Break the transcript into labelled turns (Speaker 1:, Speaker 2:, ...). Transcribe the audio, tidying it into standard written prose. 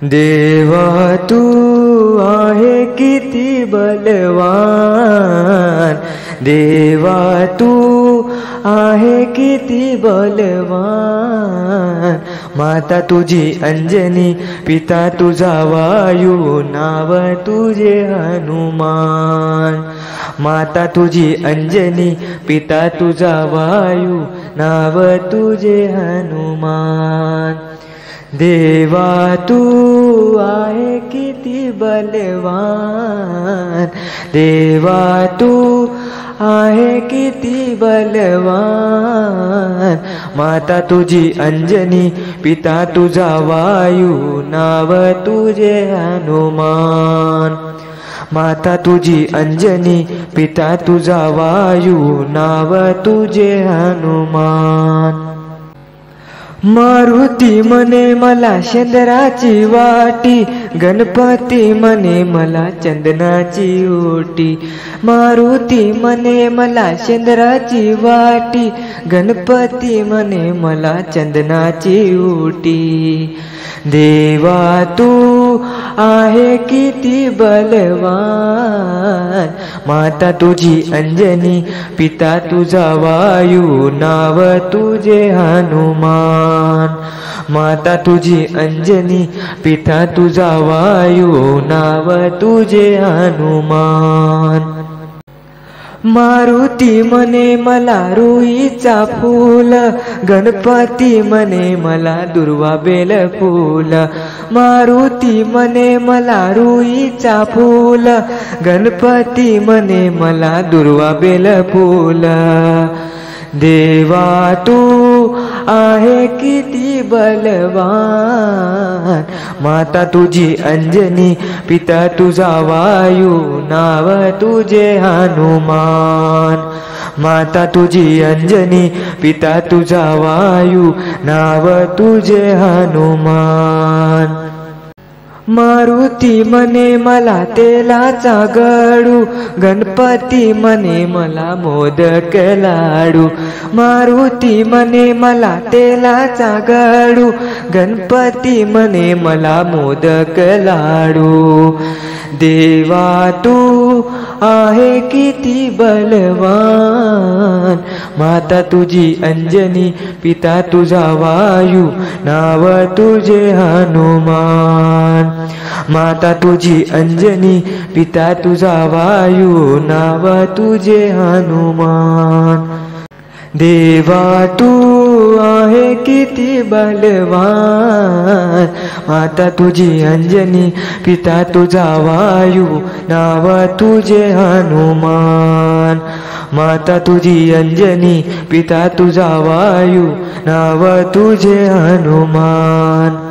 Speaker 1: देवा तू आहे किती बलवान, देवा तू आहे किती बलवान। माता तुझी अंजनी, पिता तुझा वायू, नाव तुझे हनुमान। माता तुझी अंजनी, पिता तुझा वायू, नाव तुझे हनुमान। देवा तू आहे किती बलवान, देवा तू आहे किती बलवान। माता तुझी अंजनी, पिता तुझा वायू, नाव तुझे हनुमान। माता तुझी अंजनी, पिता तुझा वायू, नाव तुझे हनुमान। मारुती म्हणे मला शेंदराची वाटी, गणपती म्हणे मला चंदनाची ओटी। मारुती म्हणे मला शेंदराची वाटी, गणपती म्हणे मला चंदनाची ओटी। देवा तू आहे किती बलवान, माता तुझी अंजनी, पिता तुझा वायू, नाव तुझे हनुमान। माता तुझी अंजनी, पिता तुझा वायू, नाव तुझे हनुमान। मारुती म्हणे मला रुईचा फूल, गणपती म्हणे मला दुर्वा बेल फूल। मारुती म्हणे मला रुईचा फूल, गणपती म्हणे मला दुर्वा बेल फूल। देवा तू आहे किती बलवान, माता तुझी अंजनी, पिता तुझा वायू, नाव तुझे हनुमान। माता तुझी अंजनी, पिता तुझा वायू, नाव तुझे हनुमान। मारुती म्हणे मला तेलाचा गडू, गणपती म्हणे मला मोदक लाडू। मारुती म्हणे मला तेलाचा गडू, गणपती म्हणे मला मोदक लाडू। देवा तू आहे किती बलवान, माता तुझी अंजनी, पिता तुझा वायू, नाव तुझे हनुमान। माता तुझी अंजनी, पिता तुझा वायू, नाव तुझे हनुमान। देवा तू आहे किती बलवान, माता तुझी अंजनी, पिता तुझा वायू, नाव तुझे हनुमान। माता तुझी अंजनी, पिता तुझा वायू, नाव तुझे हनुमान।